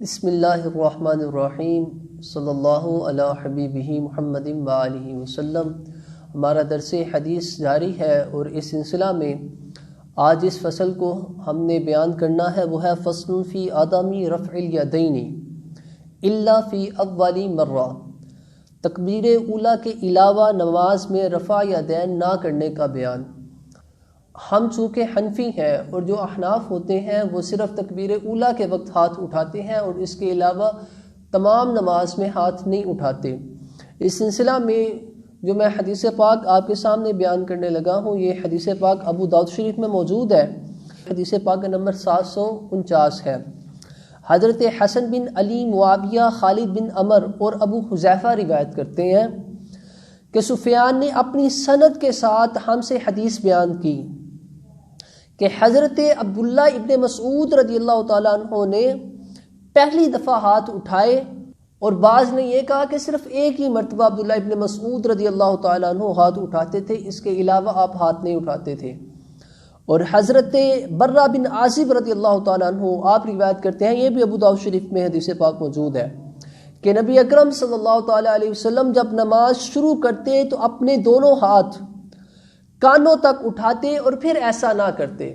بسم اللہ الرحمن الرحیم صلی اللہ علی حبیبہ محمد وآلہ وسلم۔ ہمارا درس حدیث جاری ہے اور اس سلسلہ میں آج اس فصل کو ہم نے بیان کرنا ہے، وہ ہے فصل فی آدمی رفع الیدین الا فی اول مرہ، تکبیر اولیٰ کے علاوہ نماز میں رفع یدین نہ کرنے کا بیان۔ ہم چونکہ حنفی ہیں اور جو احناف ہوتے ہیں وہ صرف تکبیر اولیٰ کے وقت ہاتھ اٹھاتے ہیں اور اس کے علاوہ تمام نماز میں ہاتھ نہیں اٹھاتے۔ اس سلسلہ میں جو میں حدیث پاک آپ کے سامنے بیان کرنے لگا ہوں، یہ حدیث پاک ابو داؤد شریف میں موجود ہے۔ حدیث پاک کا نمبر 749 ہے۔ حضرت حسن بن علی، معاویہ، خالد بن عمر اور ابو حذیفہ روایت کرتے ہیں کہ سفیان نے اپنی سند کے ساتھ ہم سے حدیث بیان کی کہ حضرت عبداللہ ابن مسعود رضی اللہ تعالیٰ عنہ نے پہلی دفعہ ہاتھ اٹھائے، اور بعض نے یہ کہا کہ صرف ایک ہی مرتبہ عبداللہ ابن مسعود رضی اللہ تعالیٰ عنہ ہاتھ اٹھاتے تھے، اس کے علاوہ آپ ہاتھ نہیں اٹھاتے تھے۔ اور حضرت برہ بن عازب رضی اللہ تعالیٰ عنہ آپ روایت کرتے ہیں، یہ بھی ابو داؤد شریف میں حدیث پاک موجود ہے، کہ نبی اکرم صلی اللہ تعالیٰ علیہ وسلم جب نماز شروع کرتے تو اپنے دونوں ہاتھ کانوں تک اٹھاتے اور پھر ایسا نہ کرتے،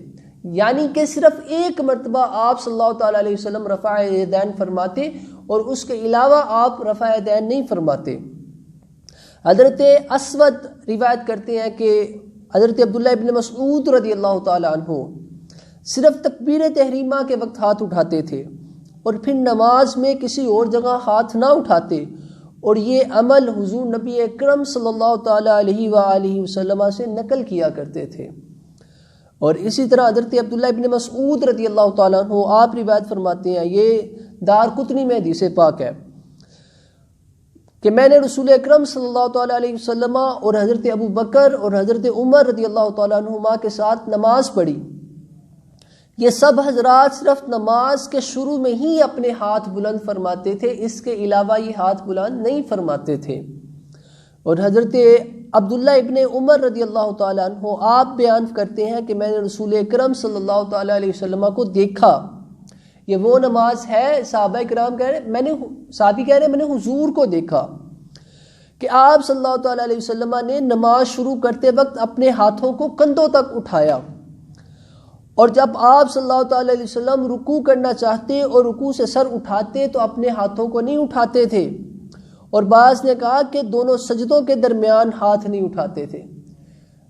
یعنی کہ صرف ایک مرتبہ آپ صلی اللہ تعالیٰ علیہ وسلم رفع یدین فرماتے اور اس کے علاوہ آپ رفع یدین نہیں فرماتے۔ حضرت اسود روایت کرتے ہیں کہ حضرت عبداللہ ابن مسعود رضی اللہ تعالیٰ عنہ صرف تکبیر تحریمہ کے وقت ہاتھ اٹھاتے تھے اور پھر نماز میں کسی اور جگہ ہاتھ نہ اٹھاتے، اور یہ عمل حضور نبی اکرم صلی اللہ تعالیٰ علیہ وآلہ وسلم سے نقل کیا کرتے تھے۔ اور اسی طرح حضرت عبداللہ ابن مسعود رضی اللہ تعالیٰ عنہ آپ روایت فرماتے ہیں، یہ دارقطنی میں حدیث پاک ہے، کہ میں نے رسول اکرم صلی اللہ تعالیٰ علیہ وسلم اور حضرت ابو بکر اور حضرت عمر رضی اللہ تعالیٰ عنہما کے ساتھ نماز پڑھی۔ یہ سب حضرات صرف نماز کے شروع میں ہی اپنے ہاتھ بلند فرماتے تھے، اس کے علاوہ یہ ہاتھ بلند نہیں فرماتے تھے۔ اور حضرت عبداللہ ابن عمر رضی اللہ تعالیٰ عنہ آپ بیان کرتے ہیں کہ میں نے رسول اکرم صلی اللہ تعالیٰ علیہ وسلم کو دیکھا۔ یہ وہ نماز ہے، صحابہ کرام کہہ رہے میں نے حضور کو دیکھا کہ آپ صلی اللہ تعالیٰ علیہ وسلم نے نماز شروع کرتے وقت اپنے ہاتھوں کو کندھوں تک اٹھایا، اور جب آپ صلی اللہ تعالیٰ علیہ وسلم رکوع کرنا چاہتے اور رکوع سے سر اٹھاتے تو اپنے ہاتھوں کو نہیں اٹھاتے تھے، اور بعض نے کہا کہ دونوں سجدوں کے درمیان ہاتھ نہیں اٹھاتے تھے،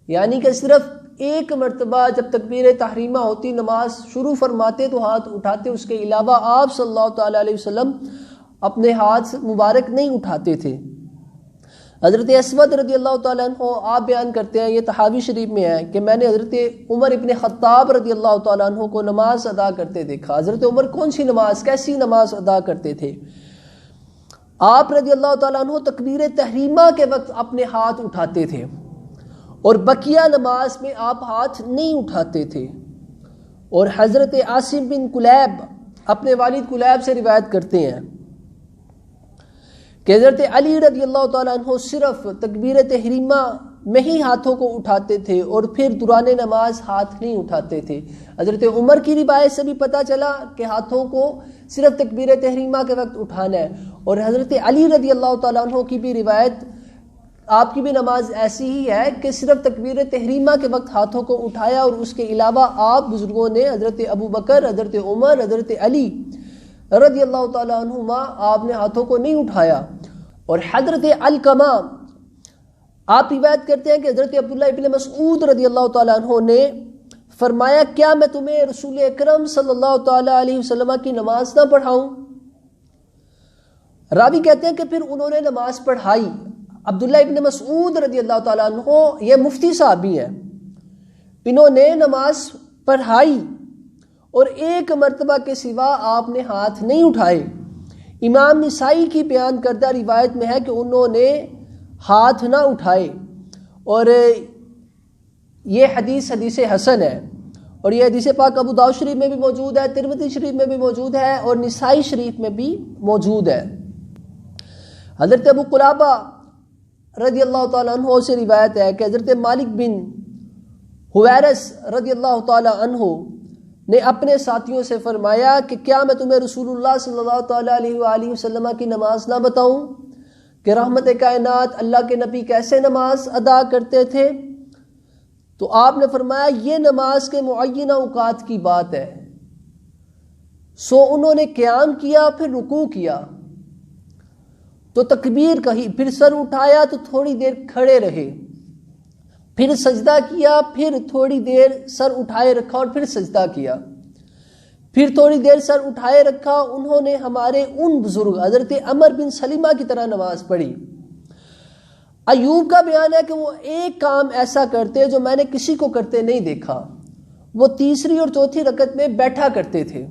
یعنی کہ صرف ایک مرتبہ جب تکبیر تحریمہ ہوتی نماز شروع فرماتے تو ہاتھ اٹھاتے، اس کے علاوہ آپ صلی اللہ تعالیٰ علیہ وسلم اپنے ہاتھ مبارک نہیں اٹھاتے تھے۔ حضرت اسود رضی اللہ تعالیٰ عنہ آپ بیان کرتے ہیں، یہ طحاوی شریف میں ہے، کہ میں نے حضرت عمر ابن خطاب رضی اللہ تعالیٰ عنہ کو نماز ادا کرتے دیکھا۔ حضرت عمر کون سی نماز، کیسی نماز ادا کرتے تھے؟ آپ رضی اللہ تعالیٰ عنہ تکبیر تحریمہ کے وقت اپنے ہاتھ اٹھاتے تھے، اور بقیہ نماز میں آپ ہاتھ نہیں اٹھاتے تھے۔ اور حضرت عاصم بن کلیب اپنے والد کلیب سے روایت کرتے ہیں کہ حضرت علی رضی اللہ تعالیٰ عنہ صرف تکبیر تحریمہ میں ہی ہاتھوں کو اٹھاتے تھے اور پھر دوران نماز ہاتھ نہیں اٹھاتے تھے۔ حضرت عمر کی روایت سے بھی پتہ چلا کہ ہاتھوں کو صرف تکبیر تحریمہ کے وقت اٹھانا ہے، اور حضرت علی رضی اللہ تعالیٰ عنہ کی بھی روایت، آپ کی بھی نماز ایسی ہی ہے کہ صرف تکبیر تحریمہ کے وقت ہاتھوں کو اٹھایا، اور اس کے علاوہ آپ بزرگوں نے حضرت ابو بکر، حضرت عمر، حضرت علی رضی اللہ تعالیٰ عنہما آپ نے ہاتھوں کو نہیں اٹھایا۔ اور حضرت علقمہ آپ روایت کرتے ہیں کہ حضرت عبداللہ ابن مسعود رضی اللہ تعالیٰ عنہ نے فرمایا، کیا میں تمہیں رسول اکرم صلی اللہ تعالیٰ علیہ وسلم کی نماز نہ پڑھاؤں؟ راوی کہتے ہیں کہ پھر انہوں نے نماز پڑھائی۔ عبداللہ ابن مسعود رضی اللہ تعالیٰ عنہ یہ مفتی صحابی ہیں، انہوں نے نماز پڑھائی اور ایک مرتبہ کے سوا آپ نے ہاتھ نہیں اٹھائے۔ امام نسائی کی بیان کردہ روایت میں ہے کہ انہوں نے ہاتھ نہ اٹھائے، اور یہ حدیث حسن ہے، اور یہ حدیث پاک ابو داؤد شریف میں بھی موجود ہے، ترمذی شریف میں بھی موجود ہے، اور نسائی شریف میں بھی موجود ہے۔ حضرت ابو قلابہ رضی اللہ تعالیٰ عنہ سے روایت ہے کہ حضرت مالک بن حویرث رضی اللہ تعالیٰ عنہ نے اپنے ساتھیوں سے فرمایا کہ کیا میں تمہیں رسول اللہ صلی اللہ تعالیٰ علیہ وآلہ وسلم کی نماز نہ بتاؤں کہ رحمت کائنات اللہ کے نبی کیسے نماز ادا کرتے تھے؟ تو آپ نے فرمایا یہ نماز کے معینہ اوقات کی بات ہے۔ سو انہوں نے قیام کیا، پھر رکوع کیا تو تکبیر کہی، پھر سر اٹھایا تو تھوڑی دیر کھڑے رہے، پھر سجدہ کیا، پھر تھوڑی دیر سر اٹھائے رکھا اور پھر سجدہ کیا، پھر تھوڑی دیر سر اٹھائے رکھا۔ انہوں نے ہمارے ان بزرگ حضرت عمر بن سلمہ کی طرح نماز پڑھی۔ ایوب کا بیان ہے کہ وہ ایک کام ایسا کرتے جو میں نے کسی کو کرتے نہیں دیکھا، وہ تیسری اور چوتھی رکعت میں بیٹھا کرتے تھے۔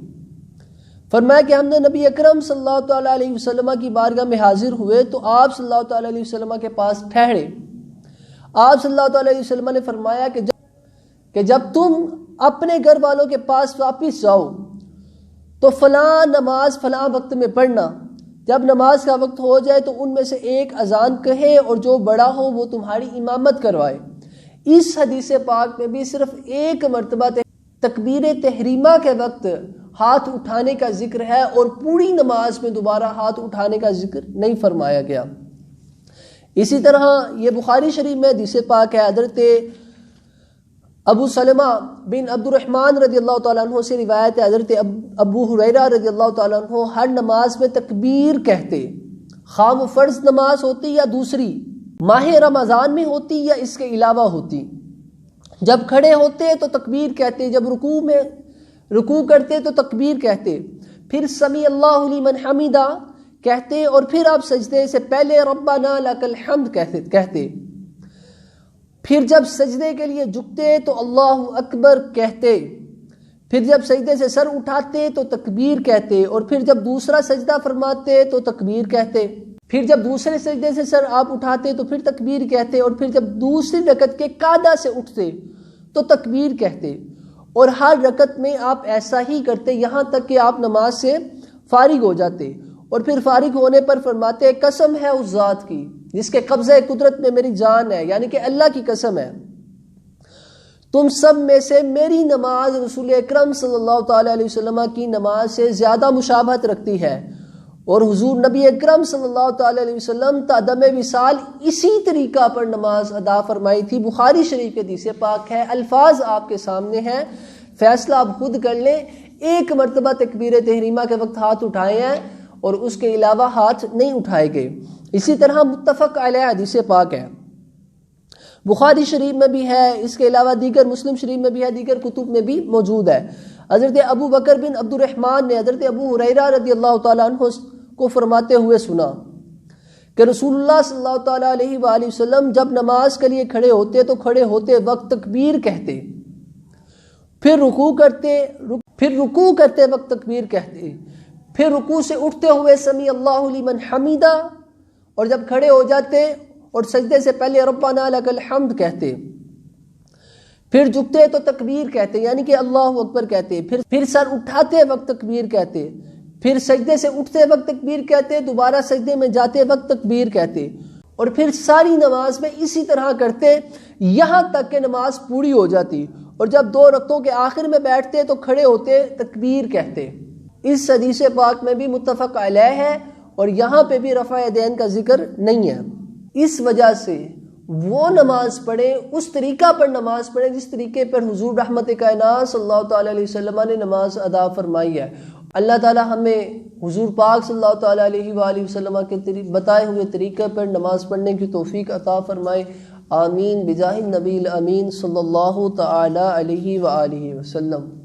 فرمایا کہ ہم نے نبی اکرم صلی اللہ تعالیٰ علیہ وسلم کی بارگاہ میں حاضر ہوئے تو آپ صلی اللہ تعالیٰ علیہ وسلم کے پاس ٹھہرے۔ آپ صلی اللہ تعالیٰ علیہ وسلم نے فرمایا کہ جب تم اپنے گھر والوں کے پاس واپس جاؤ تو فلاں نماز فلاں وقت میں پڑھنا، جب نماز کا وقت ہو جائے تو ان میں سے ایک اذان کہے اور جو بڑا ہو وہ تمہاری امامت کروائے۔ اس حدیث پاک میں بھی صرف ایک مرتبہ تکبیر تحریمہ کے وقت ہاتھ اٹھانے کا ذکر ہے اور پوری نماز میں دوبارہ ہاتھ اٹھانے کا ذکر نہیں فرمایا گیا۔ اسی طرح یہ بخاری شریف میں حدیث پاک ہے، حضرت ابو سلمہ بن عبد الرحمن رضی اللہ تعالیٰ عنہ سے روایت ہے، حضرت ابو ہریرہ رضی اللہ تعالیٰ عنہ ہر نماز میں تکبیر کہتے، خواہ وہ فرض نماز ہوتی یا دوسری، ماہ رمضان میں ہوتی یا اس کے علاوہ ہوتی۔ جب کھڑے ہوتے تو تکبیر کہتے، جب رکوع کرتے تو تکبیر کہتے، پھر سمیع اللہ لمن حمیدہ کہتے اور پھر آپ سجدے سے پہلے ربنا لک الحمد کہتے، پھر جب سجدے کے لیے جھکتے تو اللہ اکبر کہتے، پھر جب سجدے سے سر اٹھاتے تو تکبیر کہتے اور پھر جب دوسرا سجدہ فرماتے تو تکبیر کہتے، پھر جب دوسرے سجدے سے سر آپ اٹھاتے تو پھر تکبیر کہتے اور پھر جب دوسری رکعت کے قعدہ سے اٹھتے تو تکبیر کہتے، اور ہر رکعت میں آپ ایسا ہی کرتے یہاں تک کہ آپ نماز سے فارغ ہو جاتے، اور پھر فارغ ہونے پر فرماتے قسم ہے اس ذات کی جس کے قبضہ قدرت میں میری جان ہے، یعنی کہ اللہ کی قسم ہے، تم سب میں سے میری نماز رسول اکرم صلی اللہ تعالیٰ علیہ وسلم کی نماز سے زیادہ مشابہت رکھتی ہے، اور حضور نبی اکرم صلی اللہ تعالیٰ علیہ وسلم تا دم وصال اسی طریقہ پر نماز ادا فرمائی تھی۔ بخاری شریف کے حدیث پاک ہے، الفاظ آپ کے سامنے ہیں، فیصلہ آپ خود کر لیں۔ ایک مرتبہ تکبیر تحریمہ کے وقت ہاتھ اٹھائے ہیں اور اس کے علاوہ ہاتھ نہیں اٹھائے گئے۔ اسی طرح متفق علیہ حدیث پاک ہے، بخاری شریف میں بھی ہے، اس کے علاوہ دیگر مسلم شریف میں بھی ہے، دیگر کتب میں بھی موجود ہے۔ حضرت ابو بکر بن عبد الرحمن نے حضرت ابو ہریرہ رضی اللہ تعالیٰ عنہ کو فرماتے ہوئے سنا کہ رسول اللہ صلی اللہ تعالیٰ علیہ وآلہ وسلم جب نماز کے لیے کھڑے ہوتے تو کھڑے ہوتے وقت تکبیر کہتے، پھر رکوع کرتے وقت تکبیر کہتے، پھر رکوع سے اٹھتے ہوئے سمیع اللہ لمن حمیدہ، اور جب کھڑے ہو جاتے اور سجدے سے پہلے ربنا لک الحمد کہتے، پھر جھکتے تو تکبیر کہتے یعنی کہ اللہ اکبر کہتے، پھر سر اٹھاتے وقت تکبیر کہتے، پھر سجدے سے اٹھتے وقت تکبیر کہتے، دوبارہ سجدے میں جاتے وقت تکبیر کہتے، اور پھر ساری نماز میں اسی طرح کرتے یہاں تک کہ نماز پوری ہو جاتی، اور جب 2 رکعتوں کے آخر میں بیٹھتے تو کھڑے ہوتے تکبیر کہتے۔ اس حدیث پاک میں بھی متفق علیہ ہے اور یہاں پہ بھی رفع یدین کا ذکر نہیں ہے۔ اس وجہ سے وہ نماز پڑھیں، اس طریقہ پر نماز پڑھیں جس طریقے پر حضور رحمت کائنات صلی اللہ تعالیٰ علیہ وسلم نے نماز ادا فرمائی ہے۔ اللہ تعالیٰ ہمیں حضور پاک صلی اللہ تعالیٰ علیہ وآلہ وسلم کے بتائے ہوئے طریقے پر نماز پڑھنے کی توفیق عطا فرمائے، آمین بجاہ النبی الامین صلی اللہ تعالیٰ علیہ وآلہ وسلم۔